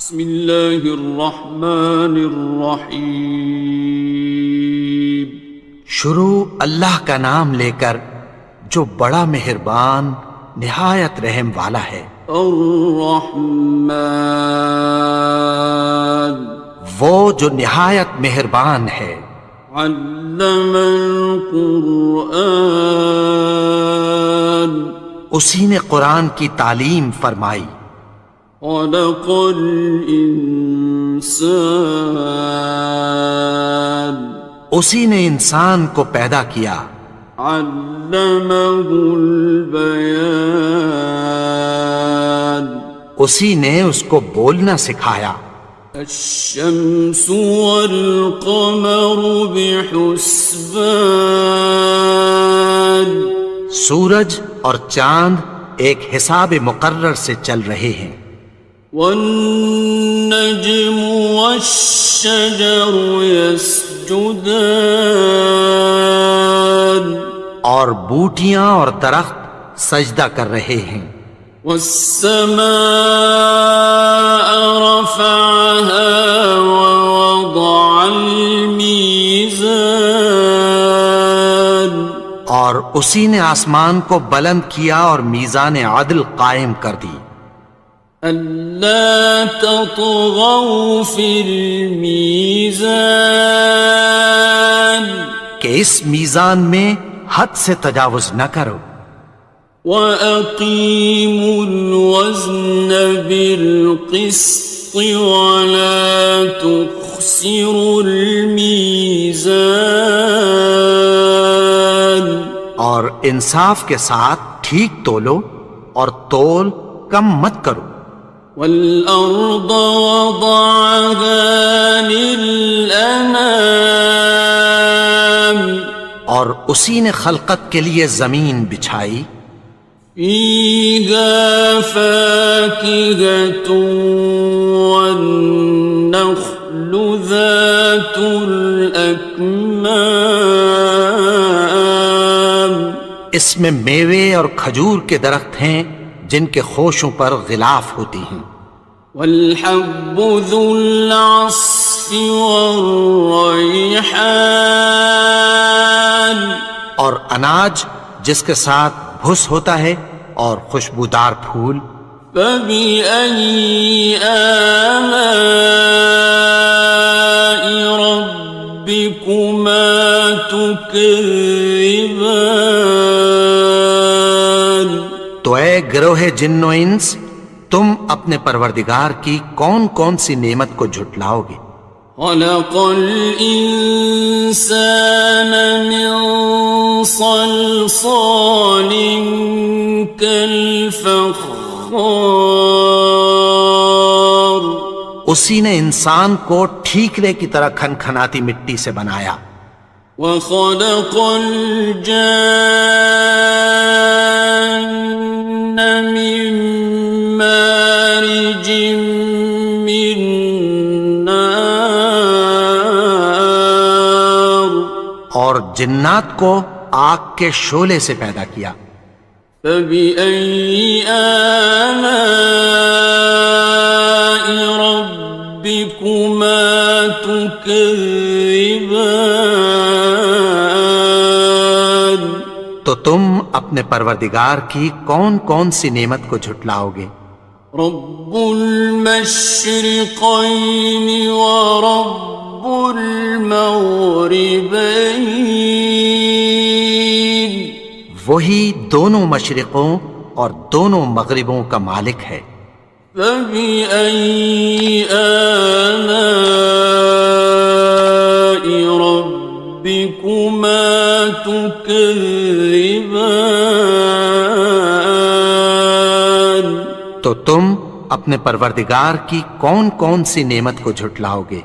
بسم اللہ الرحمن الرحیم۔ شروع اللہ کا نام لے کر جو بڑا مہربان نہایت رحم والا ہے۔ الرحمن، وہ جو نہایت مہربان ہے۔ علم القرآن، اسی نے قرآن کی تعلیم فرمائی۔ خلق الانسان، اسی نے انسان کو پیدا کیا۔ علمہ البیان، اسی نے اس کو بولنا سکھایا۔ الشمس والقمر بحسبان، سورج اور چاند ایک حساب مقرر سے چل رہے ہیں۔ والنجم والشجر يسجدان، اور بوٹیاں اور درخت سجدہ کر رہے ہیں۔ والسماء رفعها ووضع الميزان، اور اسی نے آسمان کو بلند کیا اور میزان عدل قائم کر دی۔ ألا تطغوا في الميزان، کہ اس میزان میں حد سے تجاوز نہ کرو۔ وَأَقِيمُوا الْوَزْنَ بِالْقِسْطِ وَلَا تُخْسِرُوا الْمِيزَانَ، اور انصاف کے ساتھ ٹھیک تولو اور تول کم مت کرو۔ وَالْأَرْضَ وَضَعَهَا لِلْأَنَامِ، اور اسی نے خلقت کے لیے زمین بچھائی۔ فِيهَا فَاكِهَةٌ وَالنَّخْلُ ذَاتُ الْأَكْمَامِ، اس میں میوے اور کھجور کے درخت ہیں جن کے خوشوں پر غلاف ہوتی ہیں۔ وَالْحَبُّ ذُو الْعَصْفِ وَالرَّيْحَانِ، اور اناج جس کے ساتھ بھس ہوتا ہے اور خوشبودار پھول۔ فَبِأَيِّ آلَاءِ رَبِّكُمَا تُكَذِّبَانِ، تو اے گروہ جن و انس، تم اپنے پروردگار کی کون کون سی نعمت کو جھٹلاؤ گے؟ خَلَقَ الْإِنسَانَ مِنْ صَلْصَالٍ كَالْفَخَّارِ، اسی نے انسان کو ٹھیکرے کی طرح کھنکھناتی مٹی سے بنایا۔ وَخَلَقَ الْجَانَّ مِن مَّارِجٍ مِّن نَّارٍ، اور جنات کو آگ کے شعلے سے پیدا کیا۔ فَبِأَيِّ آلَاءِ رَبِّكُمَا تُكَذِّبَانِ، تو تم اپنے پروردگار کی کون کون سی نعمت کو جھٹلاؤ گے؟ رب المشرقین ورب المغربین، وہی دونوں مشرقوں اور دونوں مغربوں کا مالک ہے۔ فَبِأَيِّ آلَاءِ رَبِّكُمَا تُكَذِّبَانِ، تو تم اپنے پروردگار کی کون کون سی نعمت کو جھٹلاؤ گے؟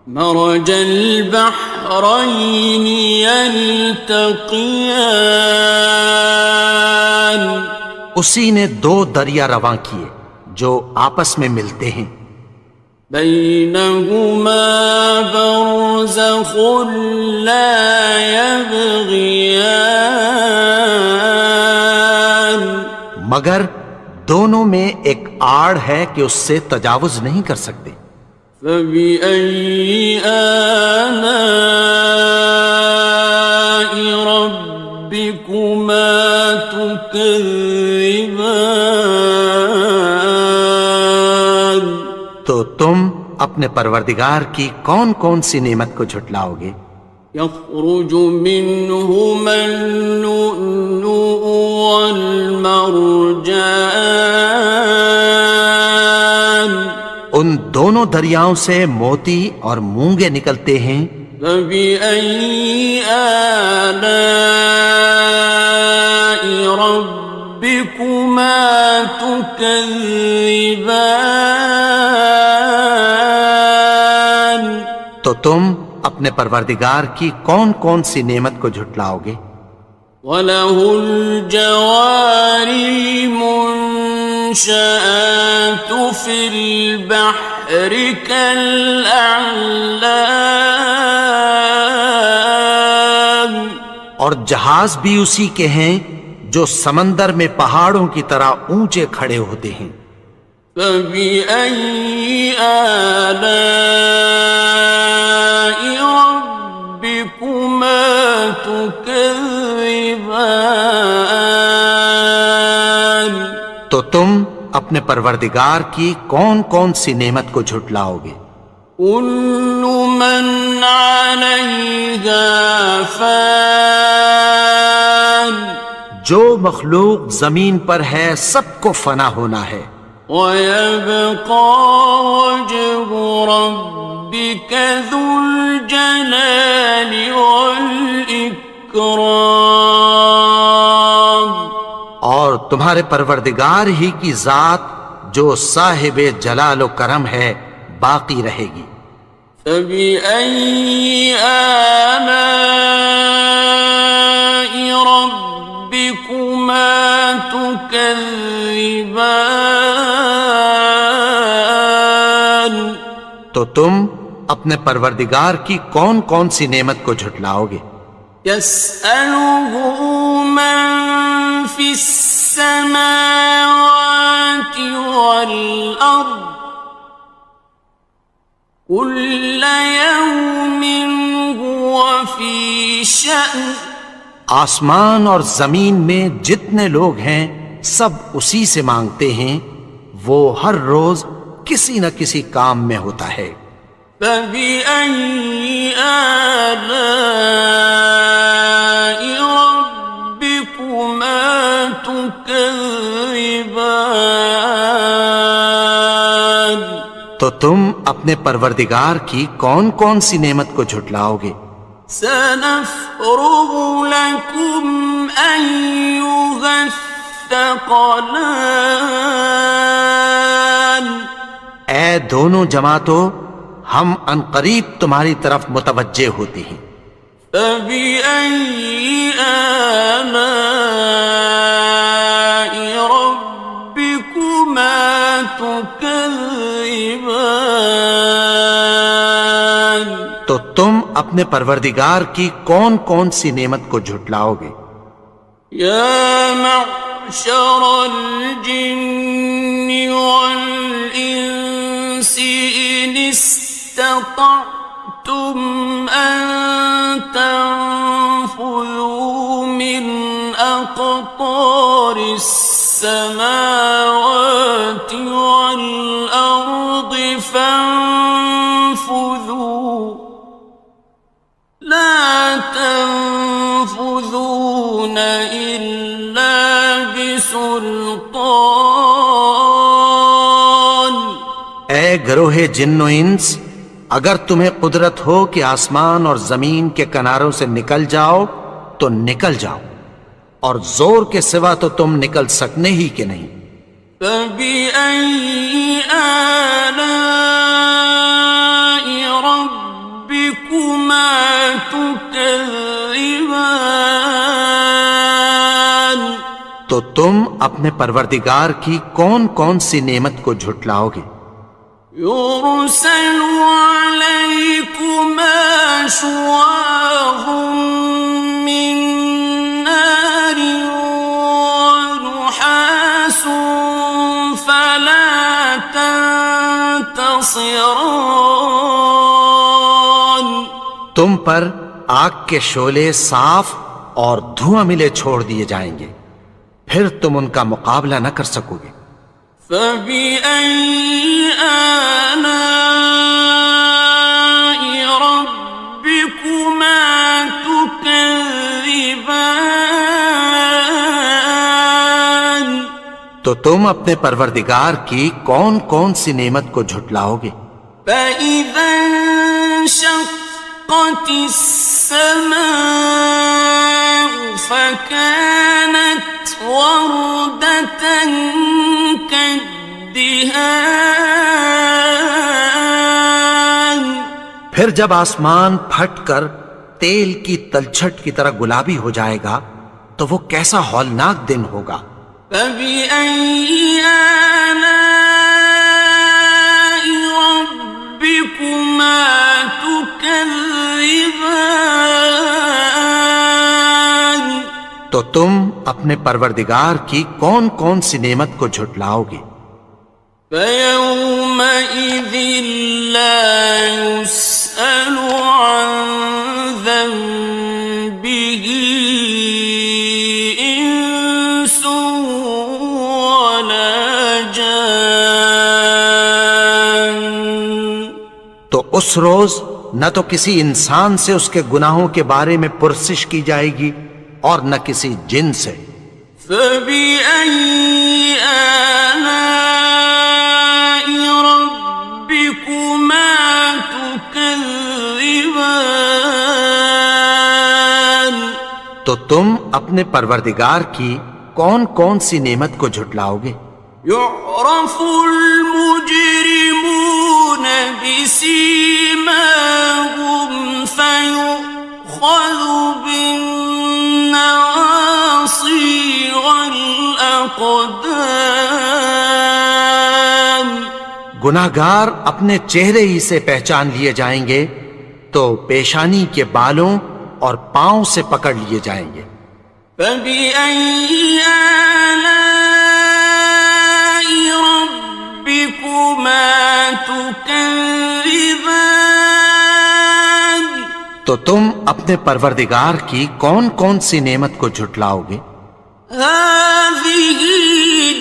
مرج البحرین یلتقیان، اسی نے دو دریا رواں کیے جو آپس میں ملتے ہیں۔ بینہما برزخ لا یبغیان، مگر دونوں میں ایک آڑ ہے کہ اس سے تجاوز نہیں کر سکتے۔ فبأي آلاء ربكما تكذبان؟ تو تم اپنے پروردگار کی کون کون سی نعمت کو جھٹلاؤ گے؟ يخرج منهما اللؤلؤ والمرجان، ان دونوں دریاؤں سے موتی اور مونگے نکلتے ہیں۔ فبأي آلاء ربكما تكذبان؟ تو تم اپنے پروردگار کی کون کون سی نعمت کو جھٹلاؤ گے؟ وَلَهُ الْجَوَارِ الْمُنشَآتُ فِي الْبَحْرِ كَالْأَعْلَامِ، اور جہاز بھی اسی کے ہیں جو سمندر میں پہاڑوں کی طرح اونچے کھڑے ہوتے ہیں۔ فَبِأَيِّ آلَاءِ رَبِّكُمَا تُكَذِّبَانِ؟ تو تم اپنے پروردگار کی کون کون سی نعمت کو جھٹلاؤ گے؟ كُلُّ مَنْ عَلَيْهَا فَانٍ، جو مخلوق زمین پر ہے سب کو فنا ہونا ہے۔ وَيَبْقَى وَجْهُ رَبِّكَ ذُو الْجَلَالِ وَالْإِكْرَامِ، اور تمہارے پروردگار ہی کی ذات جو صاحب جلال و کرم ہے باقی رہے گی۔ فَبِأَيِّ آلَاءِ رَبِّكُمَا تُكَذِّبَانِ؟ تو تم اپنے پروردگار کی کون کون سی نعمت کو جھٹلاؤ گے؟ يَسْأَلُهُ مَن فِي السَّمَاوَاتِ وَالْأَرْضِ كُلَّ يَوْمٍ هُوَ فِي شَأْنٍ، آسمان اور زمین میں جتنے لوگ ہیں سب اسی سے مانگتے ہیں، وہ ہر روز کسی نہ کسی کام میں ہوتا ہے۔ فَبِأَيِّ آلَاءِ رَبِّكُمَا تُكَذِّبَانِ؟ تو تم اپنے پروردگار کی کون کون سی نعمت کو جھٹلاؤ گے؟ سَنَفْرُغُ لَكُمْ أَيُّهَ الثَّقَلَانِ، اے دونوں جماعتوں ہم عنقریب تمہاری طرف متوجہ ہوتے ہیں۔ فَبِأَيِّ آلَاءِ رَبِّكُمَا تُكَذِّبَانِ؟ تو تم اپنے پروردگار کی کون کون سی نعمت کو جھٹلاؤ گے؟ يَا مَعْشَرَ الْجِنِّ وَالْإِنسِ إِنِ اسْتَطَعْتُمْ أَن تَنفُذُوا مِنْ أَقْطَارِ السَّمَاوَاتِ وَالْأَرْضِ فَانفُذُوا لَا تَنفُذُونَ إِلَّا بِسُلْطَانٍ۔ اے گروہ جن و انس، اگر تمہیں قدرت ہو کہ آسمان اور زمین کے کناروں سے نکل جاؤ تو نکل جاؤ، اور زور کے سوا تو تم نکل سکنے ہی کہ نہیں۔ فَبِأَيِّ آلَاءِ رَبِّكُمَا تُكَذِّبَانِ؟ تو تم اپنے پروردگار کی کون کون سی نعمت کو جھٹلاؤ گے؟ يُرْسَلُ عَلَيْكُمَا شُوَاظٌ مِّن نَّارٍ وَنُحَاسٌ ينتصران. تم پر آگ کے شعلے صاف اور دھواں ملے چھوڑ دیے جائیں گے، پھر تم ان کا مقابلہ نہ کر سکو گے۔ فبأي آلاء ربكما تكذبان. تو تم اپنے پروردگار کی کون کون سی نعمت کو جھٹلاؤ گے؟ فإذا انشقت السماء فكانت وردة كالدهان. پھر جب آسمان پھٹ کر تیل کی تلچھٹ کی طرح گلابی ہو جائے گا تو وہ کیسا ہولناک دن ہوگا۔ فبأي آلاء ربكما تكذبان. تو تم اپنے پروردگار کی کون کون سی نعمت کو جھٹلاؤ گے؟ فيومئذ لا يسأل عن ذنبه إنس ولا جان. تو اس روز نہ تو کسی انسان سے اس کے گناہوں کے بارے میں پرسش کی جائے گی اور نہ کسی جن سے۔ فبأي آلاء ربكما تكذبان. تو تم اپنے پروردگار کی کون کون سی نعمت کو جھٹلاؤ گے؟ يعرف المجرمون بسيماهم فيؤخذ بالنواصي والأقدام. گناہگار اپنے چہرے ہی سے پہچان لیے جائیں گے تو پیشانی کے بالوں اور پاؤں سے پکڑ لیے جائیں گے۔ فبأي آلاء ربكما تكذبان. تو تم اپنے پروردگار کی کون کون سی نعمت کو جھٹلاؤ گے؟ هذه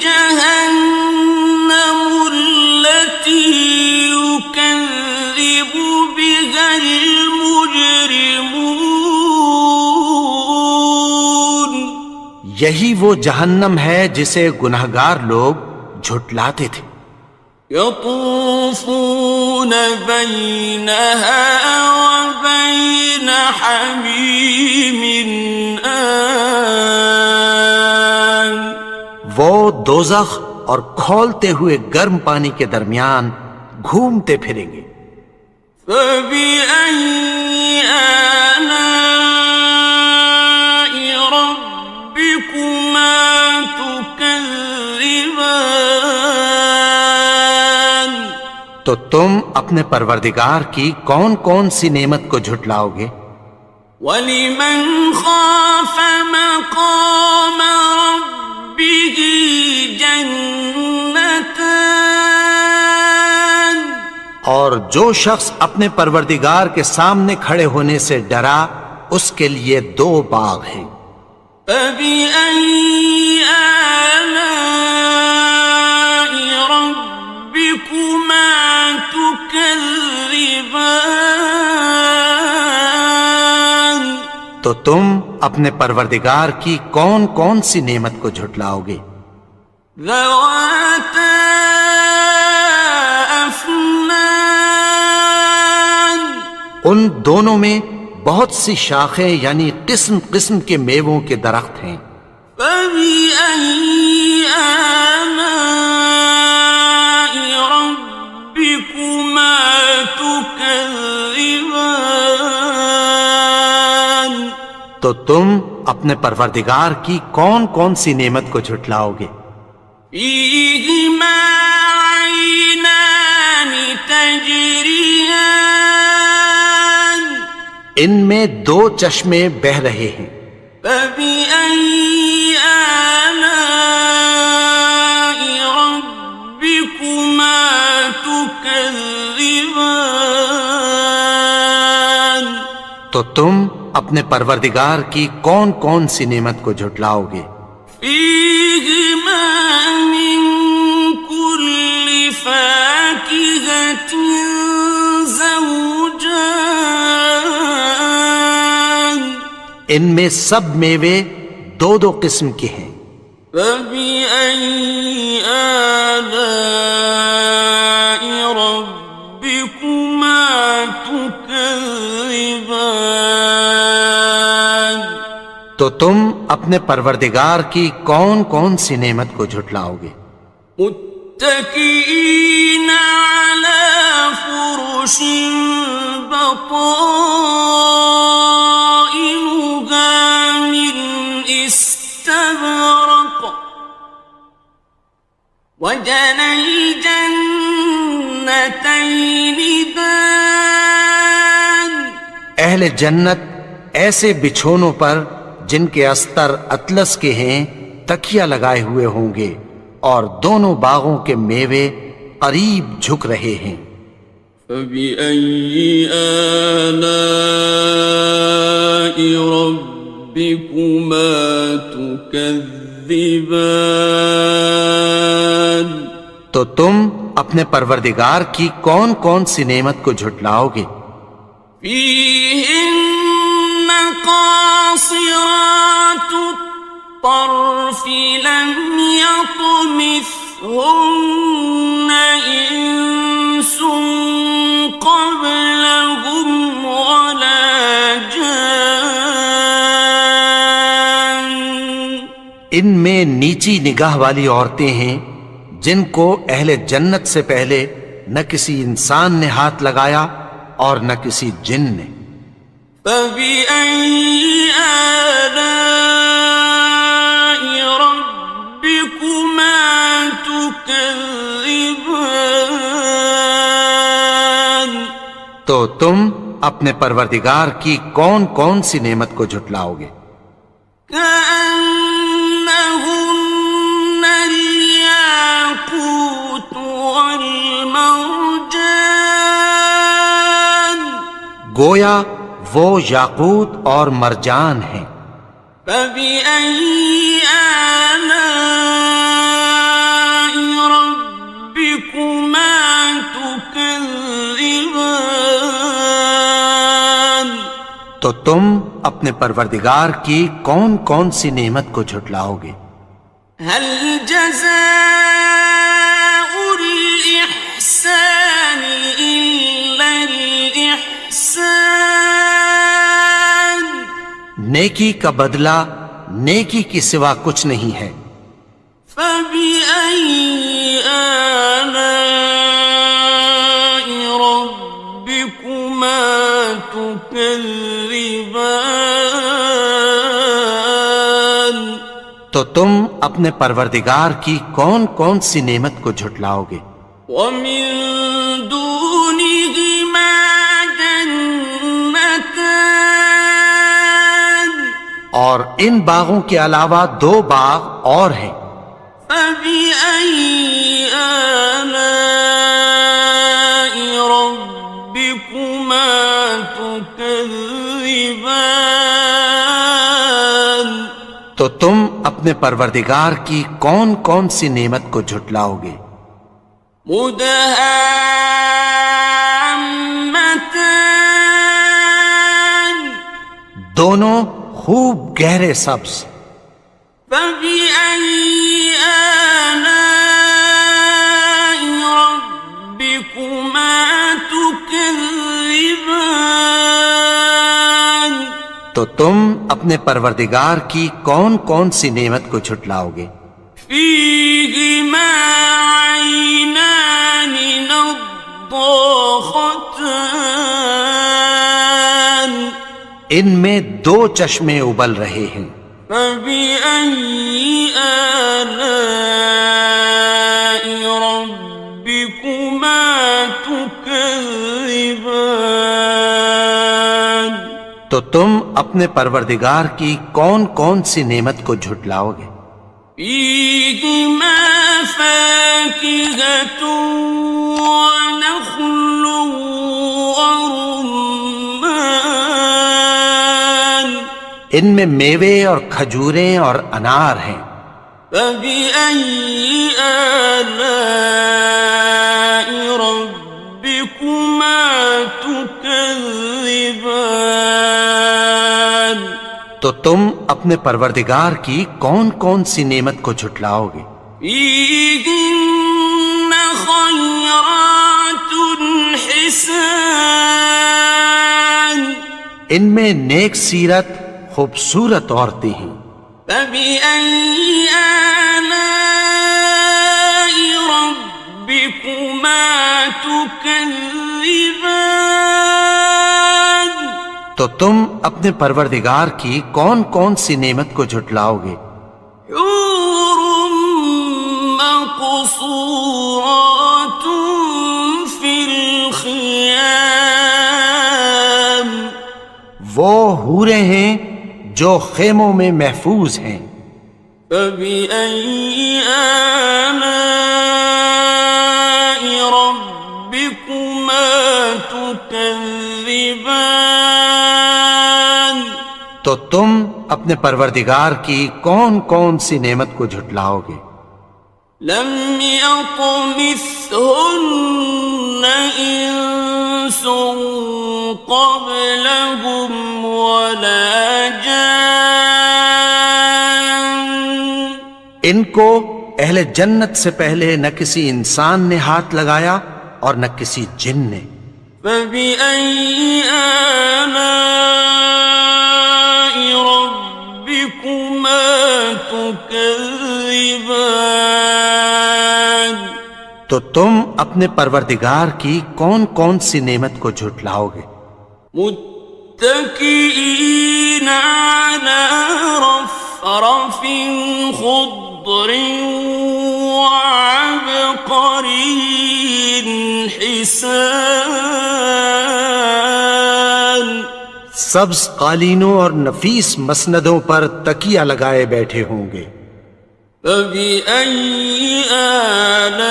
جهنم التي يكذب بها المجرمون. یہی وہ جہنم ہے جسے گناہگار لوگ جھٹلاتے تھے۔ يطوفون بينها وبين حميم آن. وہ دوزخ اور کھولتے ہوئے گرم پانی کے درمیان گھومتے پھریں گے۔ فبأي آلاء ربكما تكذبان. تو تم اپنے پروردگار کی کون کون سی نعمت کو جھٹلاؤ گے؟ وَلِمَنْ خَافَ مَقَامَ رَبِّهِ جَنَّتَانِ. اور جو شخص اپنے پروردگار کے سامنے کھڑے ہونے سے ڈرا اس کے لیے دو باغ ہیں۔ فَبِأَيِّ آلَاءِ رَبِّكُمَا تُكَذِّبَانِ. تو تم اپنے پروردگار کی کون کون سی نعمت کو جھٹلاؤ گے؟ ذَوَاتَا أَفْنَانٍ. ان دونوں میں بہت سی شاخیں یعنی قسم قسم کے میووں کے درخت ہیں۔ فَبِأَيِّ آلَاءِ رَبِّكُمَا تُكَذِّبَانِ. تو تم اپنے پروردگار کی کون کون سی نعمت کو جھٹلاؤ گے؟ فِيهِمَا عَيْنَانِ تَجْرِيَانِ. ان میں دو چشمے بہہ رہے ہیں۔ فَبِأَيِّ آلَاءِ رَبِّكُمَا تُكَذِّبَانِ. تكذبان تو تم اپنے پروردگار کی کون کون سی نعمت کو جھٹلاؤ گے؟ فيهما من كل فاكهة زوجان ان میں سب میوے دو دو قسم کے ہیں۔ فبأي آلاء ربكما تكذبان تو تم اپنے پروردگار کی کون کون سی نعمت کو جھٹلاؤ گے؟ متكئين على فرش بطائنها من استبرق وجنى الجنتين دان اہل جنت ایسے بچھونوں پر جن کے استر اطلس کے ہیں تکیہ لگائے ہوئے ہوں گے، اور دونوں باغوں کے میوے قریب جھک رہے ہیں۔ فبأي آلاء ربكما تكذبان تو تم اپنے پروردگار کی کون کون سی نعمت کو جھٹلاؤ گے؟ فيهن قاصرات الطرف لم يطمثهن إنس قبلهم ولا جان ان میں نیچی نگاہ والی عورتیں ہیں جن کو اہل جنت سے پہلے نہ کسی انسان نے ہاتھ لگایا اور نہ کسی جن نے۔ فبأي آلاء ربكما تكذبان تو تم اپنے پروردگار کی کون کون سی نعمت کو جھٹلاؤ گے؟ كأنهن الياقوت والمرجان گویا وہ یاقوت اور مرجان ہیں۔ فبأي آلاء ربكما تكذبان تو تم اپنے پروردگار کی کون کون سی نعمت کو جھٹلاؤ گے؟ هل جزاء الإحسان إلا الإحسان نیکی کا بدلہ نیکی کی سوا کچھ نہیں ہے۔ فبأي آلاء ربكما تكذبان تو تم اپنے پروردگار کی کون کون سی نعمت کو جھٹلاؤ گے؟ ومن دونهما جنتان اور ان باغوں کے علاوہ دو باغ اور ہیں۔ فبأي آلاء ربكما تكذبان تو تم اپنے پروردگار کی کون کون سی نعمت کو جھٹلاؤ گے؟ مدهامتان دونوں خوب گہرے سبز۔ فبأي آلاء ربكما تكذبان تو تم اپنے پروردگار کی کون کون سی نعمت کو جھٹلاؤ گے؟ فيهما عينان نضاختان ان میں دو چشمے ابل رہے ہیں۔ فبأي آلاء ربكما تكذبان تو تم اپنے پروردگار کی کون کون سی نعمت کو جھٹلاؤ گے؟ فيهما فاكهة ونخل ورمان ان میں میوے اور کھجوریں اور انار ہیں. فبأي آلاء ربكما تكذبان تو تم اپنے پروردگار کی کون کون سی نعمت کو جھٹلاؤ گے؟ فيهن خيرات حسان ان میں نیک سیرت خوبصورت عورتیں ہیں. فبأي آلاء ربكما تكذبان تو تم اپنے پروردگار کی کون کون سی نعمت کو جھٹلاؤ گے؟ حور مقصورات في الخيام وہ حوریں ہیں جو خیموں میں محفوظ ہیں. فبأي آلاء ربكما تكذبان تو تم اپنے پروردگار کی کون کون سی نعمت کو جھٹلاؤ گے؟ لم يطمثهن إنس قبلهم ولا جان ان کو اہل جنت سے پہلے نہ کسی انسان نے ہاتھ لگایا اور نہ کسی جن نے. فبأي آلاء ربكما تكذبان تو تم اپنے پروردگار کی کون کون سی نعمت کو جھٹلاؤ گے؟ متكئين على رفرف خضر وعبقري حسان سبز قالینوں اور نفیس مسندوں پر تکیہ لگائے بیٹھے ہوں گے. فبأي آلاء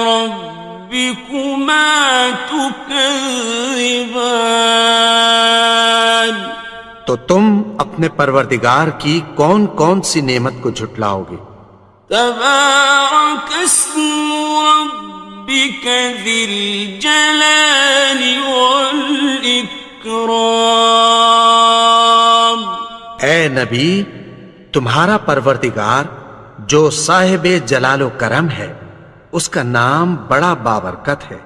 ربكما تكذبان تو تم اپنے پروردگار کی کون کون سی نعمت کو جھٹلاؤ گے؟ تبارك اسم ربك ذي الجلال والإكرام اے نبی، تمہارا پروردگار جو صاحب جلال و کرم ہے، اس کا نام بڑا بابرکت ہے.